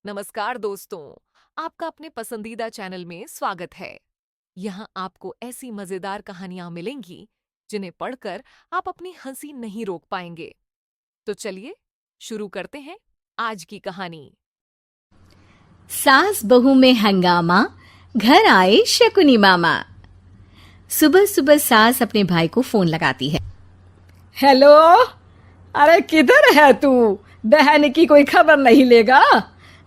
नमस्कार दोस्तों, आपका अपने पसंदीदा चैनल में स्वागत है। यहाँ आपको ऐसी मजेदार कहानियां मिलेंगी जिन्हें पढ़कर आप अपनी हंसी नहीं रोक पाएंगे। तो चलिए शुरू करते हैं आज की कहानी। सास बहू में हंगामा, घर आए शकुनी मामा। सुबह सुबह सास अपने भाई को फोन लगाती है। हेलो, अरे किधर है तू? बहन की कोई खबर नहीं लेगा?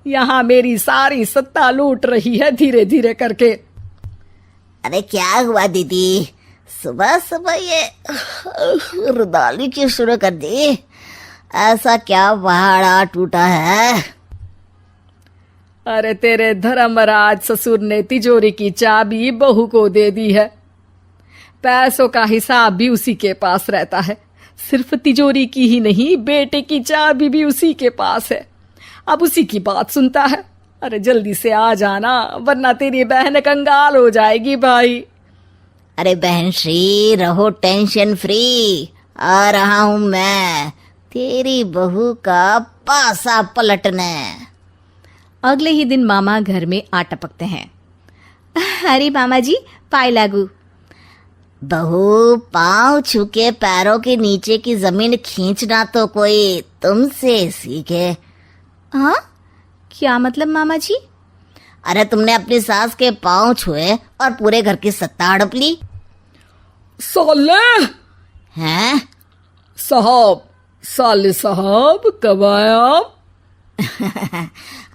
यहाँ मेरी सारी सत्ता लूट रही है धीरे धीरे करके। अरे क्या हुआ दीदी, सुबह सुबह ये रुदाली क्यों शुरू कर दी? ऐसा क्या पहाड़ा टूटा है? अरे तेरे धर्मराज ससुर ने तिजोरी की चाबी बहू को दे दी है। पैसों का हिसाब भी उसी के पास रहता है। सिर्फ तिजोरी की ही नहीं, बेटे की चाबी भी उसी के पास है। अब उसी की बात सुनता है। अरे जल्दी से आ जाना, वरना तेरी बहन कंगाल हो जाएगी भाई। अरे बहन श्री, रहो टेंशन फ्री। आ रहा हूँ मैं, तेरी बहू का पासा पलटने। अगले ही दिन मामा घर में आ टपकते हैं। अरे मामा जी, पाए लागू। बहू, पाँव छू के पैरों के नीचे की जमीन खींचना तो कोई तुमसे सीखे। हाँ, क्या मतलब मामा जी? अरे तुमने अपनी सास के पाँव छुए और पूरे घर की सत्ता हड़प ली। साले हैं? साहब, साले साहब कब आया?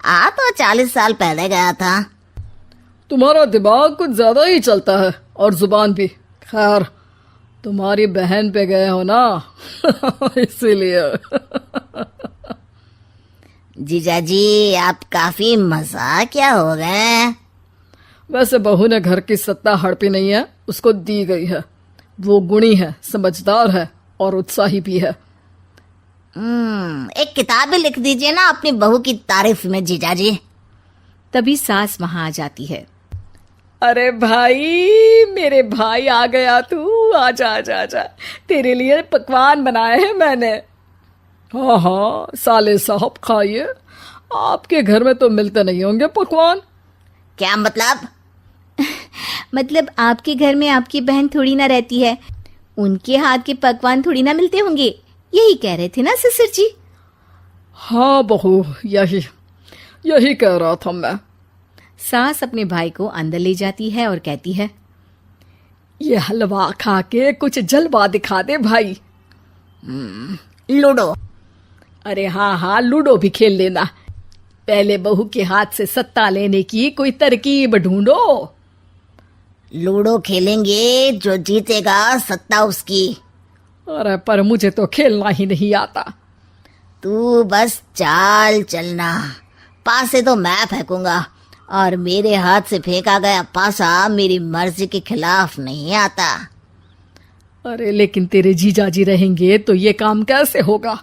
आ तो 40 साल पहले गया था। तुम्हारा दिमाग कुछ ज्यादा ही चलता है और जुबान भी। खैर, तुम्हारी बहन पे गए हो ना इसीलिए। जीजाजी, आप काफी मजाकिया हो गए। वैसे बहू ने घर की सत्ता हड़पी नहीं है, उसको दी गई है। वो गुणी है, समझदार है और उत्साही भी है। एक किताब भी लिख दीजिए ना अपनी बहू की तारीफ में जीजाजी। तभी सास वहां आ जाती है। अरे भाई, मेरे भाई आ गया तू। आजा आजा आजा, तेरे लिए पकवान बनाए हैं मैंने। हाँ हाँ साले साहब, खाइए। आपके घर में तो मिलते नहीं होंगे पकवान। क्या मतलब? मतलब आपके घर में आपकी बहन थोड़ी ना रहती है, उनके हाथ के पकवान थोड़ी ना मिलते होंगे, यही कह रहे थे ना ससुर जी? हाँ बहू, यही कह रहा था मैं। सास अपने भाई को अंदर ले जाती है और कहती है, ये हलवा खा के कुछ जलवा दिखा दे भाई। लूडो? अरे हाँ हाँ, लूडो भी खेल लेना। पहले बहू के हाथ से सत्ता लेने की कोई तरकीब ढूंढो। लूडो खेलेंगे, जो जीतेगा सत्ता उसकी। अरे पर मुझे तो खेलना ही नहीं आता। तू बस चाल चलना, पासे तो मैं फेंकूंगा और मेरे हाथ से फेंका गया पासा मेरी मर्जी के खिलाफ नहीं आता। अरे लेकिन तेरे जीजाजी रहेंगे तो ये काम कैसे होगा?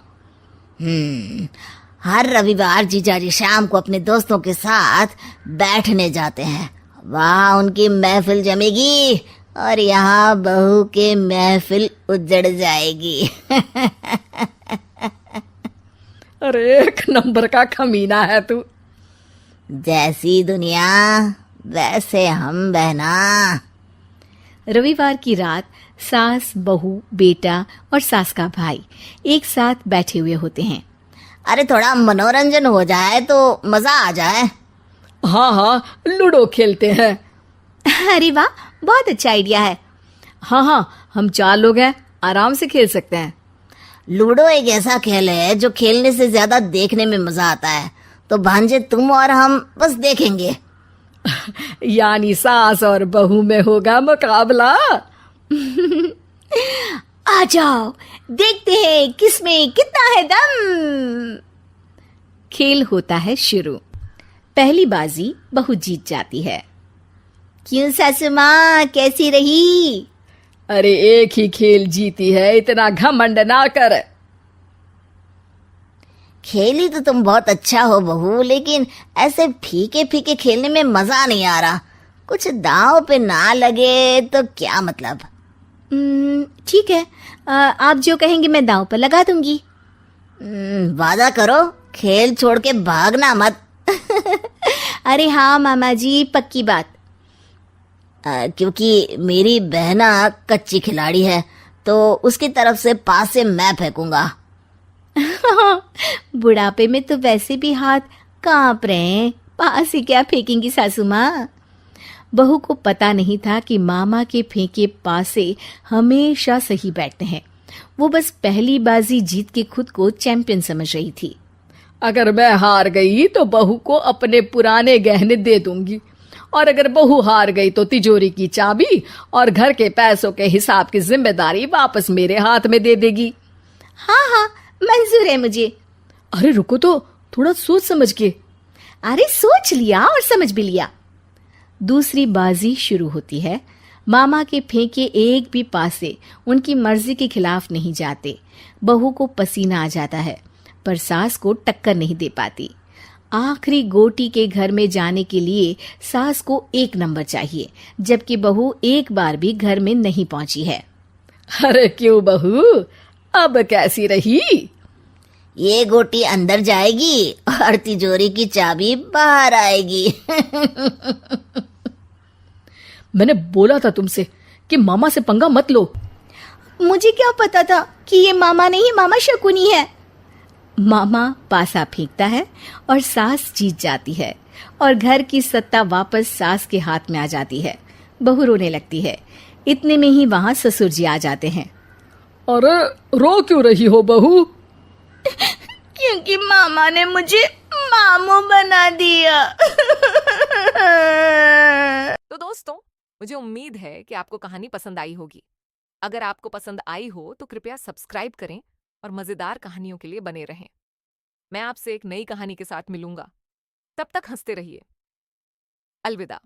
हर रविवार जीजाजी शाम को अपने दोस्तों के साथ बैठने जाते हैं। वहाँ उनकी महफिल जमेगी और यहाँ बहू के महफिल उजड़ जाएगी। अरे एक नंबर का कमीना है तू। जैसी दुनिया वैसे हम बहना। रविवार की रात सास, बहू, बेटा और सास का भाई एक साथ बैठे हुए होते हैं। अरे थोड़ा मनोरंजन हो जाए तो मजा आ जाए। हाँ हाँ, लूडो खेलते हैं। अरे वाह, बहुत अच्छा आइडिया है। हाँ हाँ, हम 4 लोग हैं, आराम से खेल सकते हैं। लूडो एक ऐसा खेल है जो खेलने से ज्यादा देखने में मजा आता है। तो भांजे, तुम और हम बस देखेंगे। यानी सास और बहू में होगा मुकाबला। आ जाओ, देखते हैं किसमें कितना है दम। खेल होता है शुरू। पहली बाजी बहू जीत जाती है। क्यों सासू माँ, कैसी रही? अरे एक ही खेल जीती है, इतना घमंड ना कर। खेली तो तुम बहुत अच्छा हो बहू, लेकिन ऐसे फीके फीके खेलने में मजा नहीं आ रहा। कुछ दांव पे ना लगे तो क्या मतलब? ठीक है, आप जो कहेंगे मैं दांव पर लगा दूंगी। वादा करो, खेल छोड़ के भागना मत। अरे हाँ मामा जी, पक्की बात। क्योंकि मेरी बहना कच्ची खिलाड़ी है, तो उसकी तरफ से पास से मैं फेंकूंगा। बुढ़ापे में तो वैसे भी हाथ कांप रहे हैं, पास से क्या फेंकेंगी सासू माँ। बहू को पता नहीं था कि मामा के फेंके पासे हमेशा सही बैठते हैं। वो बस पहली बाजी जीत के खुद को चैंपियन समझ रही थी। अगर मैं हार गई तो बहू को अपने पुराने गहने दे दूंगी, और अगर बहू हार गई तो तिजोरी की चाबी और घर के पैसों के हिसाब की जिम्मेदारी वापस मेरे हाथ में दे देगी। हाँ हाँ, मंजूर है मुझे। अरे रुको तो, थोड़ा सोच समझ के। अरे सोच लिया और समझ भी लिया। दूसरी बाजी शुरू होती है। मामा के फेंके एक भी पासे उनकी मर्जी के खिलाफ नहीं जाते। बहू को पसीना आ जाता है, पर सास को टक्कर नहीं दे पाती। आखिरी गोटी के घर में जाने के लिए सास को 1 नंबर चाहिए, जबकि बहू एक बार भी घर में नहीं पहुंची है। अरे क्यों बहू, अब कैसी रही? ये गोटी अंदर जाएगी और तिजोरी की चाबी बाहर आएगी। मैंने बोला था तुमसे कि मामा से पंगा मत लो। मुझे क्या पता था कि ये मामा नहीं, मामा शकुनी है। मामा पासा फेंकता है और सास जीत जाती है, और घर की सत्ता वापस सास के हाथ में आ जाती है। बहू रोने लगती है। इतने में ही वहां ससुर जी आ जाते हैं। अरे रो क्यों रही हो बहू? क्योंकि मामा ने मुझे मामू बना दिया। तो दोस्तों, मुझे उम्मीद है कि आपको कहानी पसंद आई होगी। अगर आपको पसंद आई हो तो कृपया सब्सक्राइब करें और मजेदार कहानियों के लिए बने रहें। मैं आपसे एक नई कहानी के साथ मिलूंगा। तब तक हंसते रहिए। अलविदा।